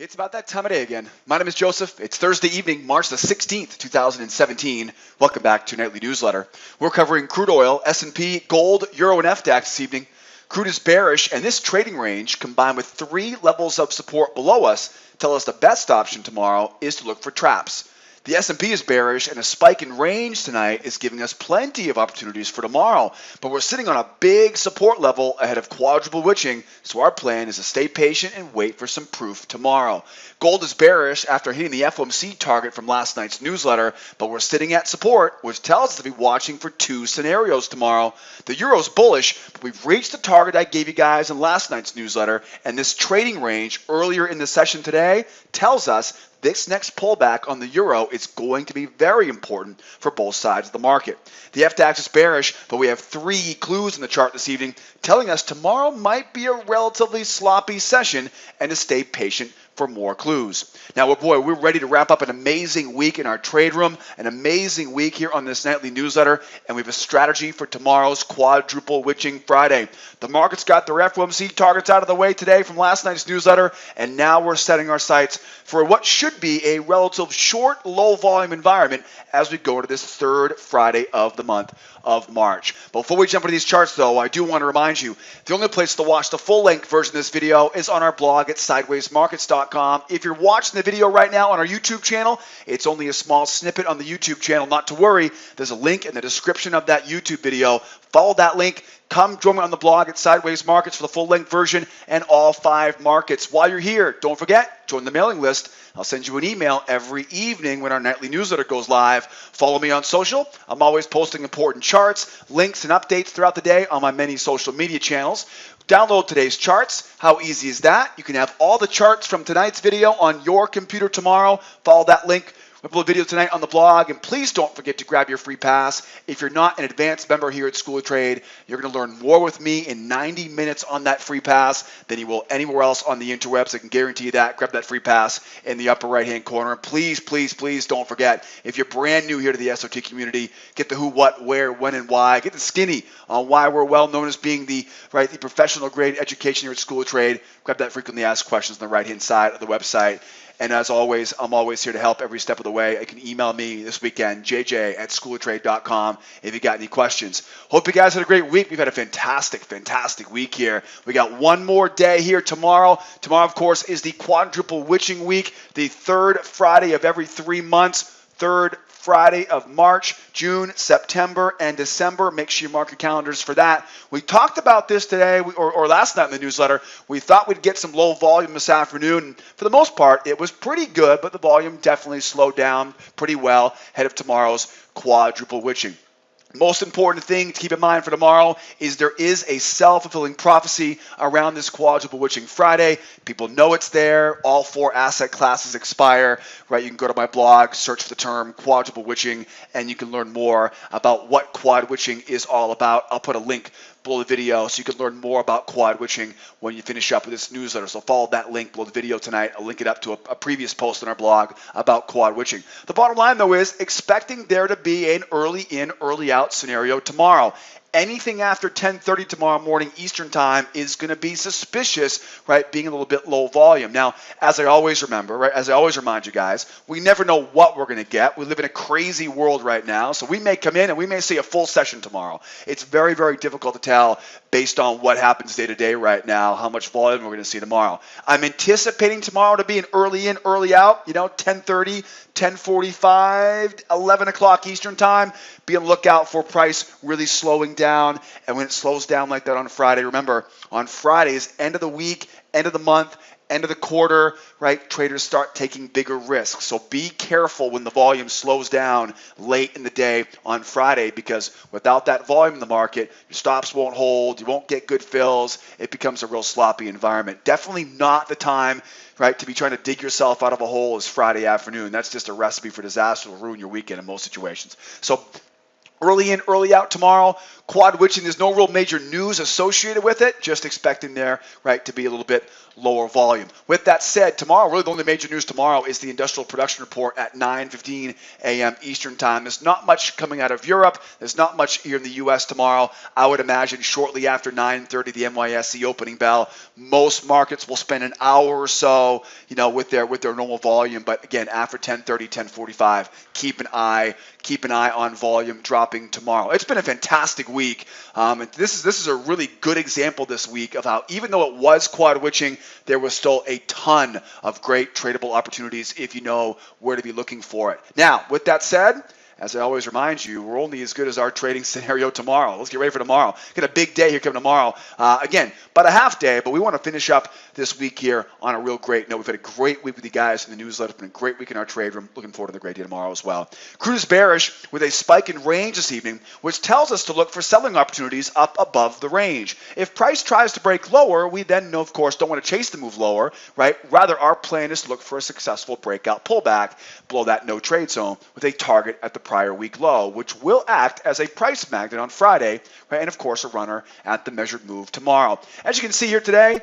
It's about that time of day again. My name is Joseph. It's Thursday evening, March the 16th, 2017. Welcome back to your nightly newsletter. We're covering crude oil, S&P, gold, euro, and FDAX this evening. Crude is bearish, and this trading range, combined with three levels of support below us, tell us the best option tomorrow is to look for traps. The S&P is bearish, and a spike in range tonight is giving us plenty of opportunities for tomorrow. But we're sitting on a big support level ahead of quadruple witching, so our plan is to stay patient and wait for some proof tomorrow. Gold is bearish after hitting the FOMC target from last night's newsletter, but we're sitting at support, which tells us to be watching for two scenarios tomorrow. The euro's bullish, but we've reached the target I gave you guys in last night's newsletter, and this trading range earlier in the session today tells us this next pullback on the euro is going to be very important for both sides of the market. The FDAX is bearish, but we have three clues in the chart this evening telling us tomorrow might be a relatively sloppy session and to stay patient for more clues. Now, boy, we're ready to wrap up an amazing week in our trade room, an amazing week here on this nightly newsletter, and we have a strategy for tomorrow's quadruple witching Friday. The markets got their FOMC targets out of the way today from last night's newsletter, and now we're setting our sights for what should be a relative short, low volume environment as we go to this third Friday of the month of March. Before we jump into these charts, though, I do want to remind you, the only place to watch the full-length version of this video is on our blog at sidewaysmarkets.com. If you're watching the video right now on our YouTube channel, it's only a small snippet on the YouTube channel. Not to worry, there's a link in the description of that YouTube video. Follow that link. Come join me on the blog at Sideways Markets for the full-length version and all 5 markets. While you're here, don't forget, join the mailing list. I'll send you an email every evening when our nightly newsletter goes live. Follow me on social. I'm always posting important charts, links, and updates throughout the day on my many social media channels. Download today's charts. How easy is that? You can have all the charts from tonight's video on your computer tomorrow. Follow that link. We upload a video tonight on the blog, and please don't forget to grab your free pass. If you're not an advanced member here at School of Trade, you're going to learn more with me in 90 minutes on that free pass than you will anywhere else on the interwebs. I can guarantee you that. Grab that free pass in the upper right-hand corner. Please, please, please don't forget, if you're brand new here to the SOT community, get the who, what, where, when, and why. Get the skinny on why we're well known as being the professional grade education here at School of Trade. Grab that frequently asked questions on the right-hand side of the website. And as always, I'm always here to help every step of the way. You can email me this weekend, jj@schooloftrade.com, if you got any questions. Hope you guys had a great week. We've had a fantastic, fantastic week here. We got one more day here tomorrow. Tomorrow, of course, is the quadruple witching week, the third Friday of every 3 months, third Friday of March, June, September, and December. Make sure you mark your calendars for that. We talked about this today, or last night in the newsletter. We thought we'd get some low volume this afternoon. For the most part, it was pretty good, but the volume definitely slowed down pretty well ahead of tomorrow's quadruple witching. Most important thing to keep in mind for tomorrow is there is a self-fulfilling prophecy around this quadruple witching Friday. People know it's there. All 4 asset classes expire, right? You can go to my blog, search for the term quadruple witching, and you can learn more about what quad witching is all about. I'll put a link below the video so you can learn more about quad witching when you finish up with this newsletter. So follow that link below the video tonight. I'll link it up to a previous post on our blog about quad witching. The bottom line, though, is expecting there to be an early in, early out scenario tomorrow. Anything after 10:30 tomorrow morning Eastern time is going to be suspicious, right, being a little bit low volume. Now, as I always remember, right, as I always remind you guys, we never know what we're going to get. We live in a crazy world right now, so we may come in and we may see a full session tomorrow. It's very, very difficult to tell based on what happens day to day right now, how much volume we're going to see tomorrow. I'm anticipating tomorrow to be an early in, early out, 10:30, 10:45, 11 o'clock Eastern time. Be on the lookout for price really slowing down. And when it slows down like that on Friday, remember, on Fridays, end of the week, end of the month, end of the quarter, right, traders start taking bigger risks. So be careful when the volume slows down late in the day on Friday, because without that volume in the market, your stops won't hold, you won't get good fills, it becomes a real sloppy environment. Definitely not the time, right, to be trying to dig yourself out of a hole is Friday afternoon. That's just a recipe for disaster. It'll ruin your weekend in most situations. So Early in, early out tomorrow. Quad witching, there's no real major news associated with it. Just expecting there, right, to be a little bit lower volume. With that said, tomorrow, really the only major news tomorrow is the industrial production report at 9:15 a.m. Eastern time. There's not much coming out of Europe. There's not much here in the U.S. tomorrow. I would imagine shortly after 9:30, the NYSE opening bell, most markets will spend an hour or so, with their normal volume. But again, after 10:30, 10:45, keep an eye on volume dropping tomorrow. It's been a fantastic week. And this is a really good example this week of how, even though it was quad witching, there was still a ton of great tradable opportunities if you know where to be looking for it. Now, with that said, as I always remind you, we're only as good as our trading scenario tomorrow. Let's get ready for tomorrow. Got a big day here coming tomorrow. Again, about a half day, but we want to finish up this week here on a real great note. We've had a great week with you guys in the newsletter. It's been a great week in our trade room. Looking forward to the great day tomorrow as well. Crude is bearish with a spike in range this evening, which tells us to look for selling opportunities up above the range. If price tries to break lower, we then, of course, don't want to chase the move lower, right? Rather, our plan is to look for a successful breakout pullback below that no trade zone with a target at the prior week low, which will act as a price magnet on Friday, right? And of course a runner at the measured move tomorrow. As you can see here today,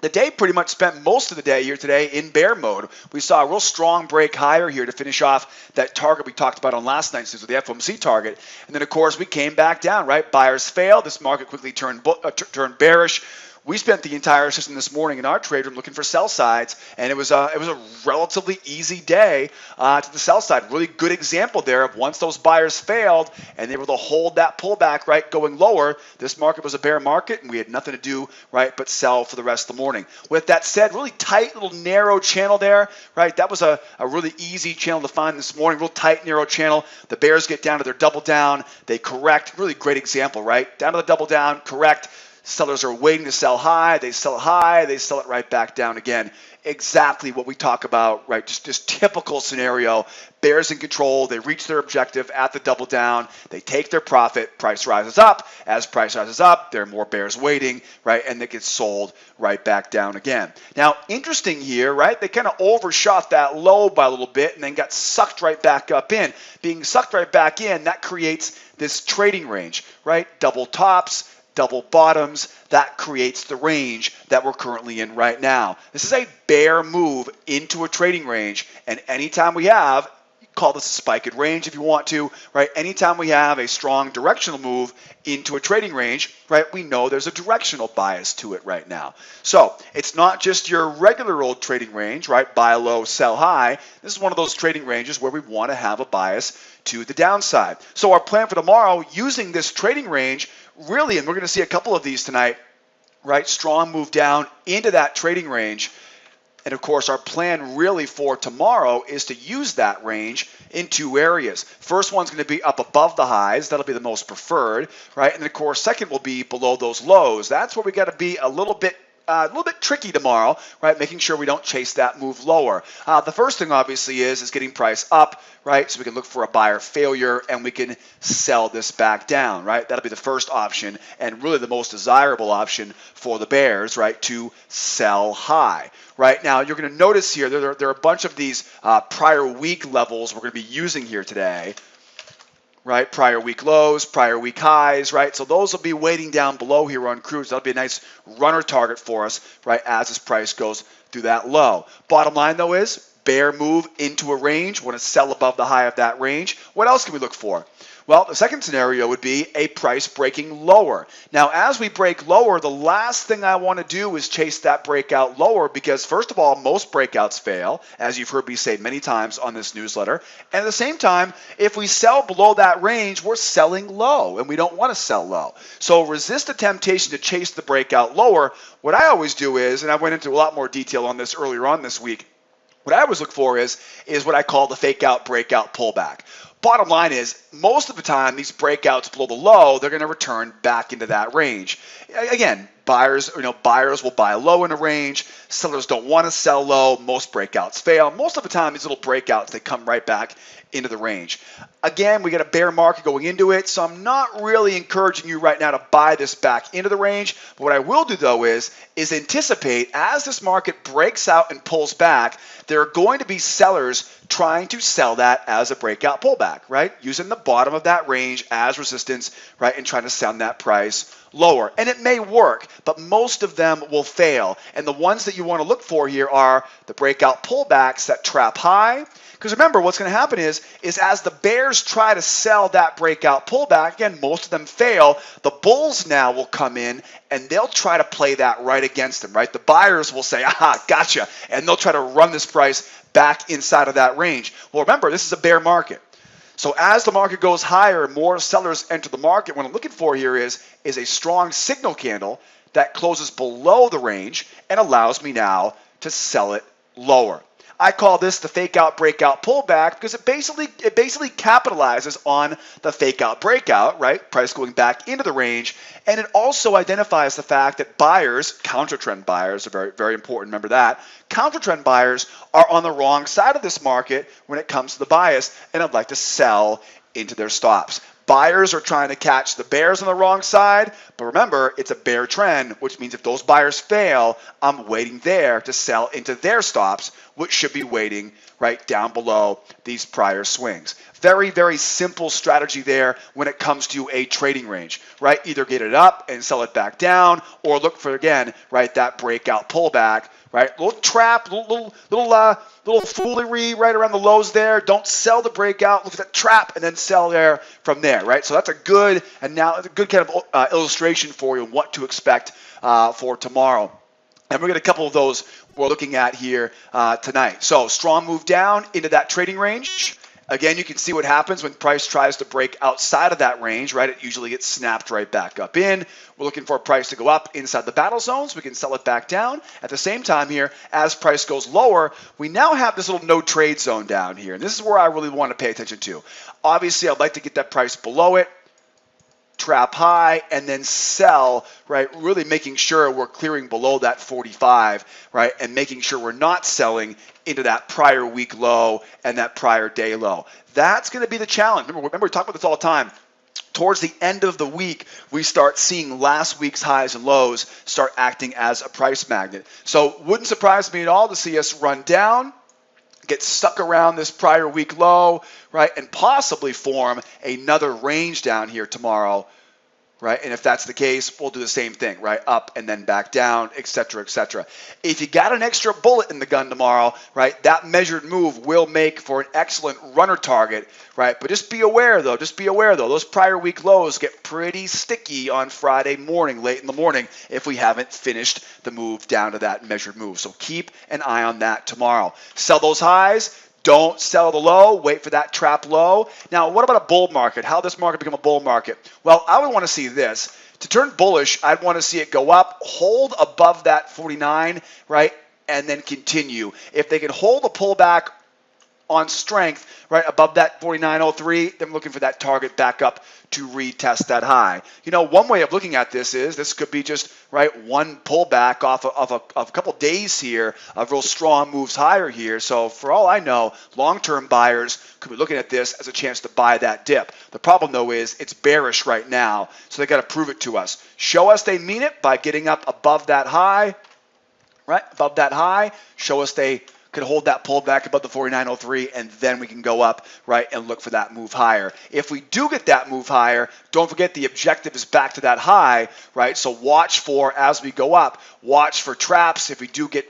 the day pretty much spent most of the day here today in bear mode. We saw a real strong break higher here to finish off that target we talked about on last night's news with the FOMC target. And then, of course, we came back down, right? Buyers failed. This market quickly turned bearish. We spent the entire session this morning in our trade room looking for sell sides, and it was a relatively easy day to the sell side. Really good example there of once those buyers failed and they were able to hold that pullback, right, going lower. This market was a bear market, and we had nothing to do, right, but sell for the rest of the morning. With that said, really tight little narrow channel there, right? That was a really easy channel to find this morning. Real tight narrow channel. The bears get down to their double down. They correct. Really great example, right? Down to the double down, correct. Sellers are waiting to sell high. They sell it high. They sell it right back down again. Exactly what we talk about, right? Just typical scenario. Bears in control. They reach their objective at the double down. They take their profit. Price rises up. As price rises up, there are more bears waiting, right? And they get sold right back down again. Now, interesting here, right? They kind of overshot that low by a little bit and then got sucked right back up in. Being sucked right back in, that creates this trading range, right? Double tops, double bottoms, that creates the range that we're currently in right now. This is a bear move into a trading range, and anytime we have, call this a spike in range if you want to, right? Anytime we have a strong directional move into a trading range, right, we know there's a directional bias to it right now. So it's not just your regular old trading range, right? Buy low, sell high. This is one of those trading ranges where we want to have a bias to the downside. So our plan for tomorrow, using this trading range, really, and we're going to see a couple of these tonight, right? Strong move down into that trading range. And of course, our plan really for tomorrow is to use that range in two areas. First one's going to be up above the highs. That'll be the most preferred, right? And of course, second will be below those lows. That's where we got to be a little bit tricky tomorrow, right? Making sure we don't chase that move lower. The first thing obviously is getting price up, right? So we can look for a buyer failure and we can sell this back down, right? That'll be the first option and really the most desirable option for the bears, right? To sell high. Right now, you're going to notice here there are a bunch of these prior week levels we're going to be using here today. Right, prior week lows, prior week highs, right? So those will be waiting down below here on Crude. So that'll be a nice runner target for us, right, as this price goes through that low. Bottom line, though, is bear move into a range. Want to sell above the high of that range. What else can we look for? Well, the second scenario would be a price breaking lower. Now, as we break lower, the last thing I want to do is chase that breakout lower because, first of all, most breakouts fail, as you've heard me say many times on this newsletter. And at the same time, if we sell below that range, we're selling low, and we don't want to sell low. So resist the temptation to chase the breakout lower. What I always do is, and I went into a lot more detail on this earlier on this week, what I always look for is what I call the fake out breakout pullback. Bottom line is, most of the time, these breakouts below the low, they're going to return back into that range. Again, Buyers will buy low in a range. Sellers don't want to sell low. Most breakouts fail. Most of the time, these little breakouts, they come right back into the range. Again, we got a bear market going into it, so I'm not really encouraging you right now to buy this back into the range. But what I will do, though, is anticipate as this market breaks out and pulls back, there are going to be sellers trying to sell that as a breakout pullback, right? Using the bottom of that range as resistance, right, and trying to send that price lower. And it may work, but most of them will fail. And the ones that you want to look for here are the breakout pullbacks that trap high. Because remember, what's going to happen is as the bears try to sell that breakout pullback, again, most of them fail, the bulls now will come in and they'll try to play that right against them, right? The buyers will say, aha, gotcha, and they'll try to run this price back inside of that range. Well, remember, this is a bear market. So as the market goes higher, more sellers enter the market. What I'm looking for here is a strong signal candle that closes below the range and allows me now to sell it lower. I call this the fake out breakout pullback because it basically capitalizes on the fake out breakout, right? Price going back into the range, and it also identifies the fact that buyers, counter trend buyers, are very, very important. Remember that counter trend buyers are on the wrong side of this market when it comes to the bias, and I'd like to sell into their stops. Buyers are trying to catch the bears on the wrong side, but remember, it's a bear trend, which means if those buyers fail, I'm waiting there to sell into their stops, which should be waiting right down below these prior swings. Very, very simple strategy there when it comes to a trading range, right? Either get it up and sell it back down, or look for, again, right, that breakout pullback, right? Little trap, little foolery right around the lows there. Don't sell the breakout. Look at that trap and then sell there from there, right? So that's a good kind of illustration for you of what to expect for tomorrow. And we're going to a couple of those we're looking at here tonight. So strong move down into that trading range. Again, you can see what happens when price tries to break outside of that range, right? It usually gets snapped right back up in. We're looking for a price to go up inside the battle zones. We can sell it back down. At the same time here, as price goes lower, we now have this little no trade zone down here. And this is where I really want to pay attention to. Obviously, I'd like to get that price below it, trap high, and then sell, right? Really making sure we're clearing below that 45, right? And making sure we're not selling into that prior week low and that prior day low. That's going to be the challenge. Remember, we talk about this all the time. Towards the end of the week, we start seeing last week's highs and lows start acting as a price magnet. So wouldn't surprise me at all to see us run down, get stuck around this prior week low, right, and possibly form another range down here tomorrow, right? And if that's the case, we'll do the same thing, right? Up and then back down, et cetera, et cetera. If you got an extra bullet in the gun tomorrow, right, that measured move will make for an excellent runner target, right? But just be aware, though, those prior week lows get pretty sticky on Friday morning, late in the morning, if we haven't finished the move down to that measured move. So keep an eye on that tomorrow. Sell those highs. Don't sell the low. Wait for that trap low. Now, what about a bull market? How does this market become a bull market? Well, I would want to see this. To turn bullish, I'd want to see it go up, hold above that 49, right, and then continue. If they can hold a pullback on strength, right, above that 49.03, then looking for that target back up to retest that high. You know, one way of looking at this is this could be just, right, one pullback off of a couple days here of real strong moves higher here. So for all I know, long-term buyers could be looking at this as a chance to buy that dip. The problem, though, is it's bearish right now, so they got to prove it to us. Show us they mean it by getting up above that high, right, above that high. Show us they could hold that pullback above the 49.03, and then we can go up, right, and look for that move higher. If we do get that move higher, don't forget the objective is back to that high, right? So watch for, as we go up, watch for traps. If we do get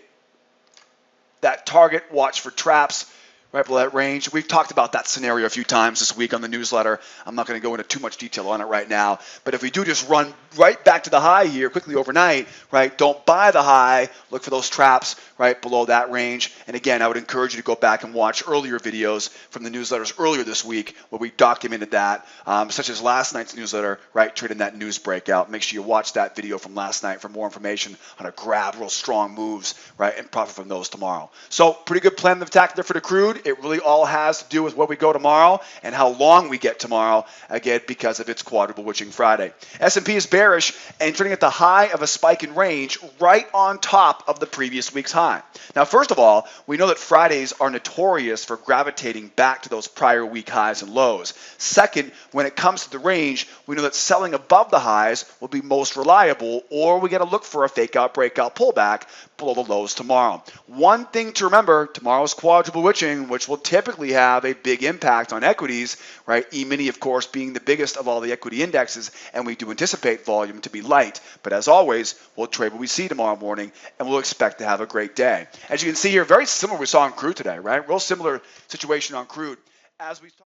that target, watch for traps right below that range. We've talked about that scenario a few times this week on the newsletter. I'm not going to go into too much detail on it right now, but if we do just run right back to the high here quickly overnight, right, don't buy the high, look for those traps right below that range. And again, I would encourage you to go back and watch earlier videos from the newsletters earlier this week where we documented that, such as last night's newsletter, right, trading that news breakout. Make sure you watch that video from last night for more information on how to grab real strong moves, right, and profit from those tomorrow. So pretty good plan of attack there for the crude. crude, it really all has to do with where we go tomorrow and how long we get tomorrow, again, because of its quadruple witching Friday. S&P is bearish and trading at the high of a spike in range right on top of the previous week's high. Now, first of all, we know that Fridays are notorious for gravitating back to those prior week highs and lows. Second, when it comes to the range, we know that selling above the highs will be most reliable, or we got to look for a fake out breakout pullback below the lows tomorrow. One thing to remember, tomorrow's quadruple witching, which will typically have a big impact on equities, right? E-mini, of course, being the biggest of all the equity indexes, and we do anticipate volume to be light. But as always, we'll trade what we see tomorrow morning, and we'll expect to have a great day. As you can see here, very similar we saw on crude today, right? Real similar situation on crude. As we